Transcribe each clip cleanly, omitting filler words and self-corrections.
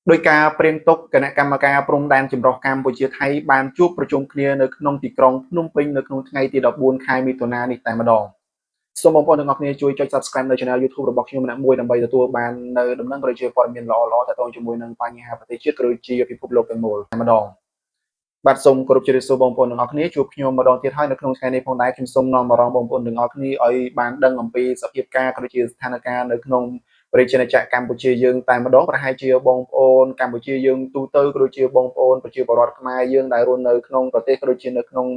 โดยការព្រៀងទុកគណៈកម្មការព្រំដែនចម្រុះកម្ពុជាថៃបានជួបប្រជុំគ្នានៅក្នុងទីក្រុងភ្នំពេញនៅក្នុងថ្ងៃទី14ខែមិថុនានេះតែម្ដងសូមបងប្អូនទាំងអស់គ្នាជួយចុច Subscribe នៅ Channel YouTube របស់ខ្ញុំម្នាក់មួយដើម្បីទទួលបាននៅដំណឹងឬជាព័ត៌មានល្អៗទាក់ទងជាមួយនឹងបញ្ហាប្រទេសជាតិឬជាពិភពលោកទាំងមូលតែម្ដងបាទសូមគោរពជម្រាបសួរបងប្អូនទាំងអស់គ្នាជួបខ្ញុំម្ដងទៀតហើយនៅក្នុងថ្ងៃនេះផងដែរខ្ញុំសូមនាំអារម្មណ៍បងប្អូនទាំងអស់គ្នាឲ្យបានដឹងអំពីសភាពការក៏ដូចជាស្ថានភាពនៅក្នុងប្រជាជាតិកម្ពុជាយើងតែម្ដងប្រហែលជាបងប្អូនកម្ពុជាយើងទូទៅក៏ដូចជាបងប្អូនប្រជាពលរដ្ឋខ្មែរយើងដែលរស់នៅក្នុងប្រទេសក៏ដូចជានៅក្នុង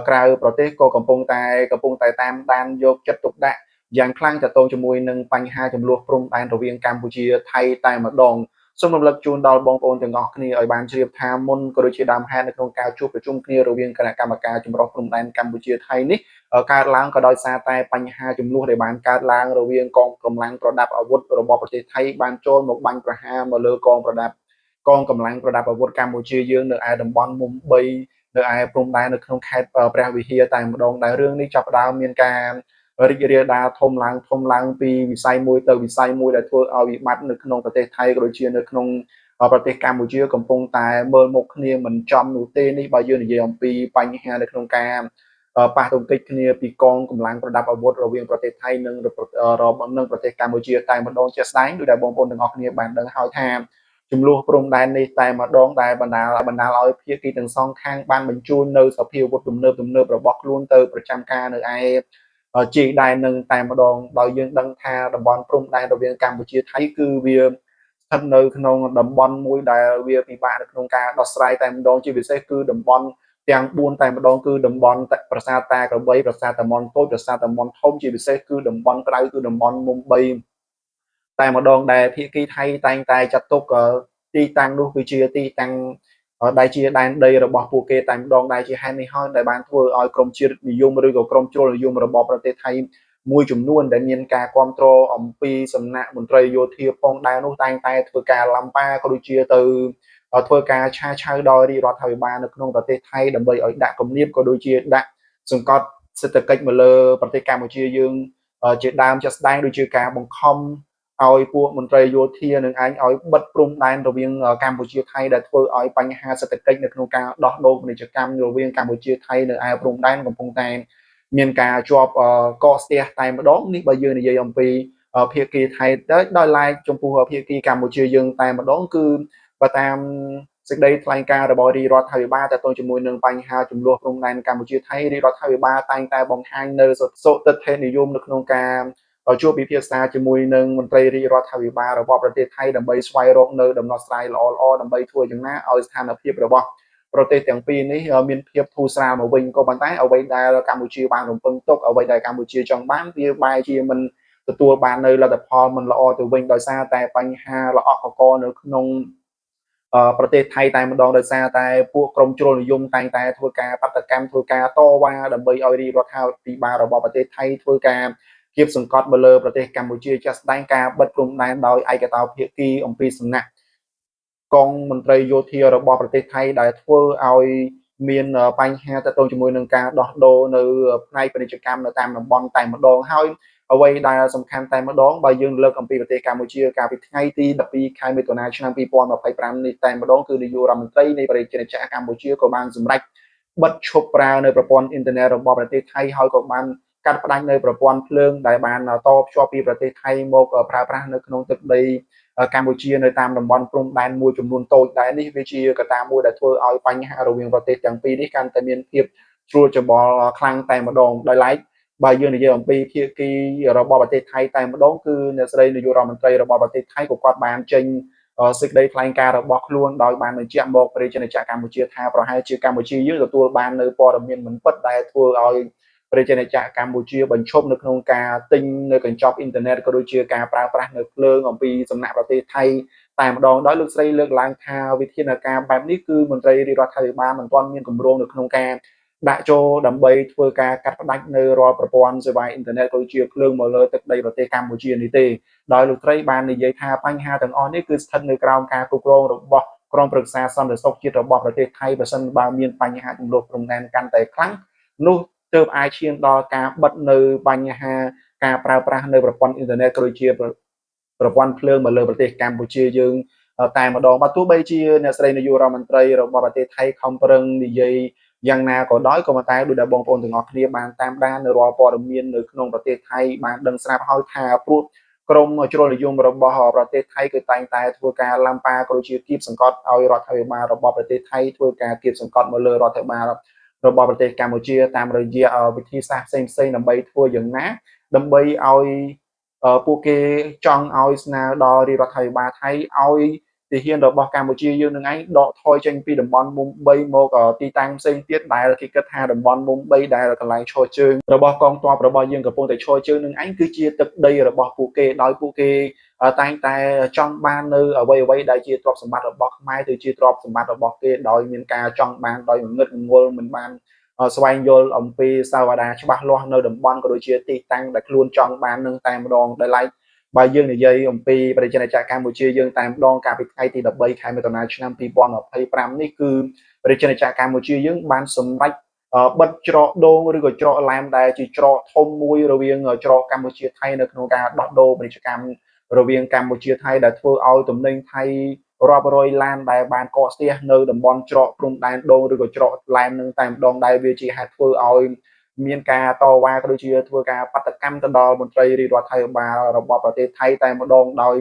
ក្រៅប្រទេសក៏កំពុងតែតាមដានយកចិត្តទុកដាក់យ៉ាងខ្លាំងទាក់ទងជាមួយនឹងបញ្ហាចំនួនព្រំដែនរវាងកម្ពុជាថៃតែម្ដងសូមរំលឹកជូនដល់បងប្អូនទាំងអស់គ្នាឲ្យបានជ្រាបថាមុនក៏ដូចជាដើមហេតុនៅក្នុងការជួបប្រជុំគ្នារវាងគណៈកម្មការចម្រុះព្រំដែនកម្ពុជាថៃនេះកើតឡើងក៏ដោយសារតែបញ្ហាចំនួនដែលបានកើតឡើងរវាងកងកម្លាំងប្រដាប់អាវុធរបស់ប្រទេសថៃបានចូលមកបាញ់ប្រហារមកលើកងកម្លាំងប្រដាប់អាវុធកម្ពុជាយើងនៅឯតំបន់មុំ3នៅឯព្រំដែននៅក្នុងខេត្តព្រះវិហារតែម្ដងដែលរឿងនេះចាប់ផ្ដើមមានការរីករាលដាលធំឡើងពីវិស័យមួយទៅវិស័យមួយដែលធ្វើឲ្យវិបត្តិនៅក្នុងប្រទេសថៃក៏ដូចជានៅក្នុងប្រទេសកម្ពុជាកំពុងតែមើលមុខគ្នាមិនចំនោះទេនេះបើយើងនិយាយអំពីបញ្ហានៅក្នុងការប៉ះទង្គិចគ្នាពីកងកម្លាំងប្រដាប់អាវុធរវាងប្រទេសថៃនិងប្រទេសកម្ពុជាតែម្ដងជាក់ស្ដែងដោយដែលបងប្អូនទាំងអស់គ្នាបានដឹងហើយថាចំនួនព្រំដែននេះតែម្ដងដែលបណ្ដាលឲ្យភាគីទាំងសងខាងបានបញ្ជូននៅសភាវុធទំនើបរបស់ខ្លួនទៅប្រចាំការនៅឯជាយដែននឹងតែម្ដងដោយយើងដឹងថាតំបន់ព្រំដែនរវាងកម្ពុជាថៃគឺវាស្ថិតនៅក្នុងតំបន់មួយដែលវាពិបាកនៅក្នុងការដោះស្រាយតែម្ដងជាពិសេសគឺតំបន់ទាំង4តែម្ដងគឺតំបន់ប្រាសាទតាក្របីប្រាសាទតាម៉ុនតូចប្រាសាទតាម៉ុនធំជាពិសេសគឺតំបន់ក្រៅគឺតំបន់មុំ3តែម្ដងដែលភាគីថៃតែងតែចាត់ទុកទីតាំងនោះគឺជាទីតាំងដែលជាដែនដីរបស់ពួកគេតែម្ដងដែលជាហេតុនេះហើយដែលបានធ្វើឲ្យក្រមជាតិនិយមឬក៏ក្រមជ្រុលនិយមរបស់ប្រទេសថៃមួយចំនួនដែលមានការគ្រប់គ្រងអំពីសំណាក់មន្ត្រីយោធាផងដែរនោះតែងតែធ្វើការឡំប៉ាក៏ដូចជាទៅធ្វើការឆាឆៅដោយរាជរដ្ឋាភិបាលនៅក្នុងប្រទេសថៃដើម្បីឲ្យដាក់គំនាបក៏ដូចជាដាក់សង្កត់សេដ្ឋកិច្ចមកលើប្រទេសកម្ពុជាយើងជាដើមជាស្ដែងដូចជាការបង្ខំឲ្យពួកមន្ត្រីយោធានឹងឯងឲ្យបិទព្រំដែនរវាងកម្ពុជាថៃដែលធ្វើឲ្យបញ្ហាសេដ្ឋកិច្ចនៅក្នុងការដោះដូរពាណិជ្ជកម្មរវាងកម្ពុជាថៃនៅឯព្រំដែនកំពុងតែមានការជាប់កកស្ទះតែម្ដងនេះបើយើងនិយាយអំពីភាគីថៃទៅដោយឡែកចំពោះភាគីកម្ពុជាយើងតែម្ដងគឺបើតាមសេចក្តីថ្លែងការណ៍របស់រាជរដ្ឋាភិបាលទាក់ទងជាមួយនឹងបញ្ហាចំនួនព្រំដែនកម្ពុជាថៃរាជរដ្ឋាភិបាលតែងតែបង្ហាញនៅសុទិដ្ឋិនិយមនៅក្នុងការជួបពិភាក្សាជាមួយនឹងមន្ត្រីរាជរដ្ឋាភិបាលរបស់ប្រទេសថៃដើម្បីស្វែងរកនៅដំណោះស្រាយល្អៗដើម្បីធ្វើយ៉ាងណាឲ្យស្ថានភាពរបស់ប្រទេសទាំងពីរនេះមានភាពធូរស្រាលមកវិញក៏ប៉ុន្តែអ្វីដែលកម្ពុជាបានរំពឹងទុកអ្វីដែលកម្ពុជាចង់បានវាបែរជាមិនទទួលបាននៅលទ្ធផលមិនល្អទៅវិញដោយសារតែបញ្ហាល្អក់កកនៅក្នុងប្រទេសថៃតែម្ដងដោយសារតែពួកក្រមជ្រុលនិយមតែងតែធ្វើការបាតកម្មធ្វើការតវ៉ាដើម្បីឲ្យរាជរដ្ឋាភិបាលរបស់ប្រទេសថៃធ្វើការគៀបសង្កត់មកលើប្រទេសកម្ពុជាចាស់ស្ដែងការបិទព្រំដែនដោយឯកតោភាគីអំពីសំណាក់កងមន្ត្រីយោធារបស់ប្រទេសថៃដែលធ្វើឲ្យមានបញ្ហាទាក់ទងជាមួយនឹងការដោះដូរនៅផ្នែកពាណិជ្ជកម្មនៅតាមតំបន់តែម្ដងហើយអ្វីដែលសំខាន់តែម្ដងបើយើងលើកអំពីប្រទេសកម្ពុជាកាលពីថ្ងៃទី12ខែមិថុនាឆ្នាំ2025នេះតែម្ដងគឺនាយករដ្ឋមន្ត្រីនៃប្រជាជាតិកម្ពុជាក៏បានសម្រេចបិទឈប់ប្រើនៅប្រព័ន្ធអ៊ីនធឺណិតរបស់ប្រទេសថៃហើយក៏បានកាត់ផ្តាច់នៅប្រព័ន្ធភ្លើងដែលបានតភ្ជាប់ពីប្រទេសថៃមកប្រើប្រាស់នៅក្នុងទឹកដីកម្ពុជានៅតាមតំបន់ព្រំដែនមួយចំនួនតូចដែរនេះវាជាកត្តាមួយដែលធ្វើឲ្យបញ្ហារវាងប្រទេសទាំងពីរនេះកាន់តែមានភាពស្រួលច្បល់ខ្លាំងតែម្ដងដោយឡែកបើយើងនិយាយអំពីភាគីរបស់ប្រទេសថៃតែម្ដងគឺអ្នកស្រីនាយករដ្ឋមន្ត្រីរបស់ប្រទេសថៃក៏គាត់បានចេញសេចក្តីថ្លែងការណ៍របស់ខ្លួនដោយបានបញ្ជាក់មកប្រជាជនកម្ពុជាថាប្រហែលជាកម្ពុជាយើងទទួលបាននៅព័ត៌មានមិនពិតដែលធ្វើឲ្យប្រជាជនកម្ពុជាបញ្ឈប់នៅក្នុងការទិញនៅកញ្ចប់អ៊ីនធឺណិតក៏ដូចជាការប្រើប្រាស់នៅភ្លើងអំពីសំណាក់ប្រទេសថៃតែម្ដងដោយលោកស្រីលើកឡើងថាវិធានការបែបនេះគឺមន្ត្រីរាជរដ្ឋាភិបាលមិនទាន់មានគម្រោងនៅក្នុងការដាក់ចូលដើម្បីធ្វើការកាត់ផ្តាច់នៅរាល់ប្រព័ន្ធសេវាអ៊ីនធឺណិតក៏ជាភ្លើងមកលើទឹកដីប្រទេសកម្ពុជានេះទេដោយលោកស្រីបាននិយាយថាបញ្ហាទាំងអស់នេះគឺស្ថិតនៅក្រោមការគ្រប់គ្រងរបស់ក្រុមប្រឹក្សាសន្តិសុខជាតិរបស់ប្រទេសថៃបើសិនបើមានបញ្ហាចំនួនព្រំដែនកាន់តែខ្លាំងនោះទើបអាចឈានដល់ការបិទនៅបញ្ហាការប្រើប្រាស់នៅប្រព័ន្ធអ៊ីនធឺណិតក៏ដូចជាប្រព័ន្ធភ្លើងមកលើប្រទេសកម្ពុជាយើង តែម្ដងបាទទោះបីជាអ្នកស្រីនាយករដ្ឋមន្ត្រីរបស់ប្រទេសថៃខំប្រឹងនិយាយយ៉ាងណាក៏ដោយក៏ប៉ុន្តែដោយដែលបងប្អូនទាំងអស់គ្នាបានតាមដាននៅរាល់ព័ត៌មាននៅក្នុងប្រទេសថៃបានដឹងស្រាប់ហើយថាព្រោះក្រមជ្រុលនិយមរបស់ប្រទេសថៃគឺតែងតែធ្វើការឡាំប៉ាក៏ដូចជាគៀបសង្កត់ឲ្យរដ្ឋាភិបាលរបស់ប្រទេសថៃធ្វើការគៀបសង្កត់មកលើរដ្ឋាភិបាលរបស់ប្រទេសកម្ពុជាតាមរយៈវិធីសាស្ត្រផ្សេងៗដើម្បីធ្វើយ៉ាងណាដើម្បីឲ្យពួកគេចង់ឲ្យស្នើដល់រាជរដ្ឋាភិបាលថៃឲ្យទាហានរបស់កម្ពុជាយើងនឹងឯងដកថយចេញពីតំបន់មុំ3មកទីតាំងផ្សេងទៀតដែលគេគិតថាតំបន់មុំ3ដែលកន្លែងឈរជើងរបស់កងទ័ពរបស់យើងកំពុងតែឈរជើងនឹងឯងគឺជាទឹកដីរបស់ពួកគេដោយពួកគេតែងតែចង់បាននៅអ្វីៗដែលជាទ្រព្យសម្បត្តិរបស់ខ្មែរទៅជាទ្រព្យសម្បត្តិរបស់គេដោយមានការចង់បានដោយងឹតងល់មិនបានស្វែងយល់អំពីសាវតាច្បាស់លាស់នៅតំបន់ក៏ដូចជាទីតាំងដែលខ្លួនចង់បាននឹងតែម្ដងដែលឡែកបើយើងនិយាយអំពីប្រជាជាតិកម្ពុជាយើងតែម្ដងកាលពីថ្ងៃទី13ខែមិថុនាឆ្នាំ2025នេះគឺប្រជាជាតិកម្ពុជាយើងបានសម្រេចបិទច្រកដូងឬក៏ច្រកឡែមដែលជាច្រកធំមួយរវាងច្រកកម្ពុជាថៃនៅក្នុងការដោះដូរពាណិជ្ជកម្មរវាងកម្ពុជាថៃដែលធ្វើឲ្យទំនិញថៃរាប់រយឡានដែលបានកកស្ទះនៅតំបន់ច្រកព្រំដែនដូងឬក៏ច្រកឡែមនឹងតែម្ដងដែលវាជាហេតុធ្វើឲ្យមានការតវ៉ាក៏ដូចជាធ្វើការបាតកម្មទៅដល់មន្ត្រីរាជរដ្ឋាភិបាលរបស់ប្រទេសថៃតែម្ដងដោយ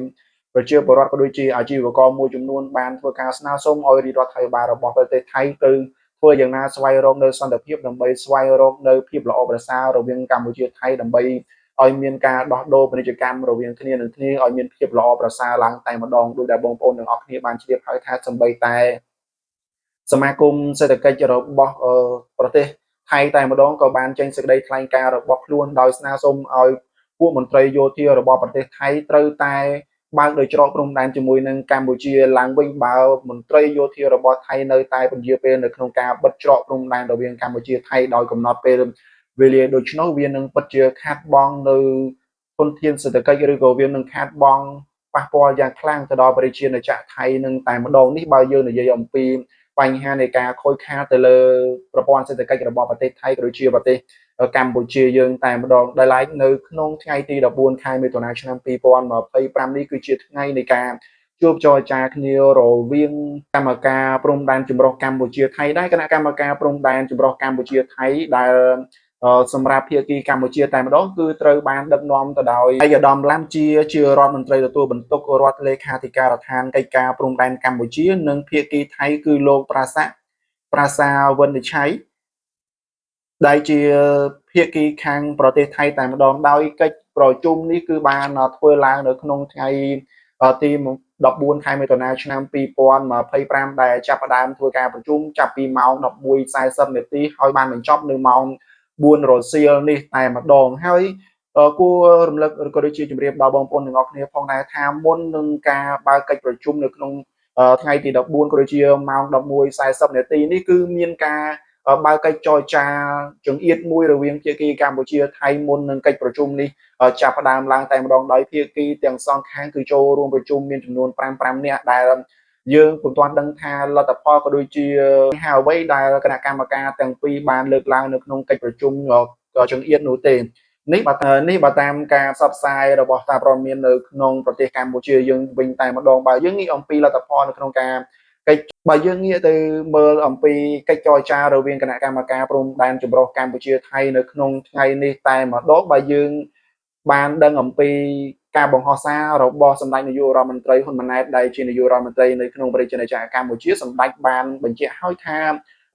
ប្រជាពលរដ្ឋក៏ដូចជាអាជីវករមួយចំនួនបានធ្វើការស្នើសុំឲ្យរាជរដ្ឋាភិបាលរបស់ប្រទេសថៃទៅធ្វើយ៉ាងណាស្វែងរកនៅសន្តិភាពដើម្បីស្វែងរកនៅភាពល្អប្រសើររវាងកម្ពុជាថៃដើម្បីឲ្យមានការដោះដូរពាណិជ្ជកម្មរវាងគ្នានឹងគ្នាឲ្យមានភាពល្អប្រសើរឡើងតែម្ដងដោយដែលបងប្អូនទាំងអស់គ្នាបានជ្រាបហើយថាសម្បីតែសមាគមសេដ្ឋកិច្ចរបស់ប្រទេសថៃតែម្ដងក៏បានចេញសេចក្តីថ្លែងការណ៍របស់ខ្លួនដោយស្នើសុំឲ្យពួកមន្ត្រីយោធារបស់ប្រទេសថៃត្រូវតែបើកដោយច្រកព្រំដែនជាមួយនឹងកម្ពុជាឡើងវិញបើមន្ត្រីយោធារបស់ថៃនៅតែពន្យាពេលនៅក្នុងការបិទច្រកព្រំដែនរវាងកម្ពុជាថៃដោយកំណត់ពេលវេលាដូច្នោះវានឹងពិតជាខាតបង់នៅធនធានសេដ្ឋកិច្ចឬក៏វានឹងខាតបង់ប៉ះពាល់យ៉ាងខ្លាំងទៅដល់ប្រជាជនចក្រថៃនឹងតែម្ដងនេះបើយើងនិយាយអំពីបញ្ហានៃការខូចខាតទៅលើប្រព័ន្ធសេដ្ឋកិច្ចរបស់ប្រទេសថៃក៏ដូចជាប្រទេសកម្ពុជាយើងតែម្ដងដែលឡែកនៅក្នុងថ្ងៃទី14ខែមិថុនាឆ្នាំ2025នេះគឺជាថ្ងៃនៃការជួបចរចាគ្នារវាងគណៈកម្មការព្រំដែនចម្រុះកម្ពុជាថៃដែរគណៈកម្មការព្រំដែនចម្រុះកម្ពុជាថៃដែលសម្រាប់ភាគីកម្ពុជាតែម្ដងគឺត្រូវបានដឹកនាំទៅដោយឯកឧត្តមឡាំជារដ្ឋមន្ត្រីទទួលបន្ទុករដ្ឋលេខាធិការដ្ឋានកិច្ចការព្រំដែនកម្ពុជានិងភាគីថៃគឺលោកប្រាសាវិនឆៃដែលជាភាគីខាងប្រទេសថៃតែម្ដងដោយកិច្ចប្រជុំនេះគឺបានធ្វើឡើងនៅក្នុងថ្ងៃទី14ខែមិថុនាឆ្នាំ2025ដែលចាប់ផ្ដើមធ្វើការប្រជុំចាប់ពីម៉ោង 11:40 នាទីហើយបានបញ្ចប់នៅម៉ោង 4 រសៀលនេះតែម្ដងហើយគួររំលឹកក៏ដូចជាជម្រាបដល់បងប្អូនទាំងអស់គ្នាផងដែរថាមុននឹងការបើកកិច្ចប្រជុំនៅក្នុងថ្ងៃទី14ក៏ដូចជាម៉ោង 11:40 នាទីនេះគឺមានការបើកកិច្ចចរចាចង្អៀតមួយរវាងភាគីកម្ពុជាថៃមុននឹងកិច្ចប្រជុំនេះចាប់ផ្ដើមឡើងតែម្ដងដោយភាគីទាំងសងខាងគឺចូលរួមប្រជុំមានចំនួន5នាក់ដែលយើងពុំទាន់ដឹងថាលទ្ធផលក៏ដូចជាហៅអ្វីដែលគណៈកម្មការទាំងពីរបានលើកឡើងនៅក្នុងកិច្ចប្រជុំចង្អៀតនោះទេនេះបើតាមការផ្សព្វផ្សាយរបស់សារព័ត៌មាននៅក្នុងប្រទេសកម្ពុជាយើងវិញតែម្ដងបើយើងងាកអំពីលទ្ធផលនៅក្នុងការកិច្ចបើយើងងាកទៅមើលអំពីកិច្ចចរចារវាងគណៈកម្មការព្រំដែនចម្រុះកម្ពុជាថៃនៅក្នុងថ្ងៃនេះតែម្ដងបើយើងបានដឹងអំពីការបង្ហោះសាររបស់សម្ដេចនាយករដ្ឋមន្ត្រីហ៊ុនម៉ាណែតដែលជានាយករដ្ឋមន្ត្រីនៅក្នុងប្រជាជាតិកម្ពុជាសម្ដេចបានបញ្ជាក់ឲ្យថា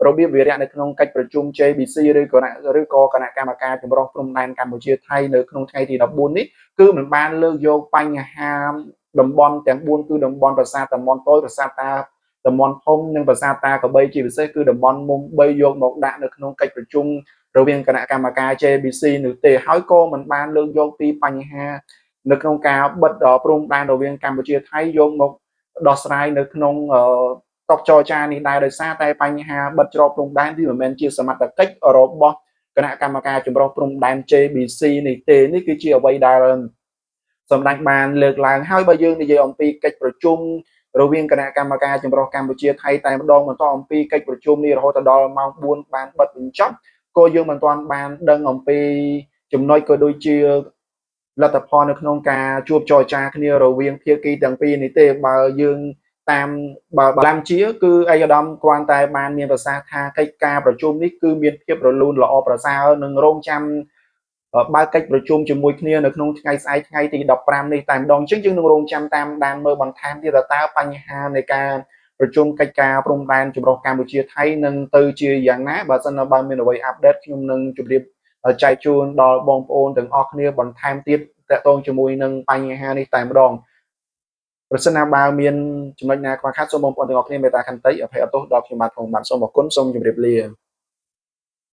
របៀបវារៈនៅក្នុងកិច្ចប្រជុំ JBC ឬក៏គណៈកម្មការចម្រុះព្រំដែនកម្ពុជាថៃនៅក្នុងថ្ងៃទី14នេះគឺមិនបានលើកយកបញ្ហាតំបន់ទាំង4គឺតំបន់ប្រាសាទតាមាន់តូចប្រាសាទតាតំបន់ធំនិងប្រាសាទតាកបីជាពិសេសគឺតំបន់មុំ3យកមកដាក់នៅក្នុងកិច្ចប្រជុំរវាងគណៈកម្មការ JBC នោះទេហើយក៏មិនបានលើកយកពីបញ្ហានៅក្នុងការបិទព្រំដែនរវាងកម្ពុជាថៃយកមកដោះស្រាយនៅក្នុងតុចរចានេះដែរដោយសារតែបញ្ហាបិទច្រកព្រំដែនវាមិនមែនជាសមត្ថកិច្ចរបស់គណៈកម្មការចម្រុះព្រំដែន JBC នេះទេនេះគឺជាអ្វីដែលសម្ដេចបានលើកឡើងហើយបើយើងនិយាយអំពីកិច្ចប្រជុំរវាងគណៈកម្មការចម្រុះកម្ពុជាថៃតែម្ដងបន្តអំពីកិច្ចប្រជុំនេះរហូតដល់ម៉ោង 4 បានបិទបញ្ចប់ក៏យើងមិនទាន់បានដឹងអំពីចំណុចក៏ដូចជាលទ្ធផលនៅក្នុងការជួបចរចាគ្នារវាងភាគីទាំងពីរនេះទេបើយើង តាមបើឡាំជាគឺឯកឧត្តមគ្រាន់តែបានមានប្រសាសន៍ថាកិច្ចការប្រជុំនេះគឺមានភាពរលូនល្អប្រសើរនិងរងចាំបើកកិច្ចប្រជុំជាមួយគ្នានៅក្នុងថ្ងៃស្អែកថ្ងៃទី15នេះតែម្ដងអញ្ចឹងយើងនឹងរងចាំតាមដានមើលបន្ថែមទៀតតើបញ្ហានៃការប្រជុំកិច្ចការព្រំដែនចម្រុះកម្ពុជាថៃនឹងទៅជាយ៉ាងណាបើសិនបើមានអ្វីអាប់ដេតខ្ញុំនឹងជម្រាបចែកជូនដល់បងប្អូនទាំងអស់គ្នាបន្ថែមទៀតទាក់ទងជាមួយនឹងបញ្ហានេះតែម្ដងប្រសិនណាបើមានចំណុចណាខ្វះខាតសូមបងប្អូនទាំងអស់គ្នាមេត្តាខន្តីអភ័យអទោសដល់ខ្ញុំបាទផងបាទសូមអរគុណសូមជម្រាបលា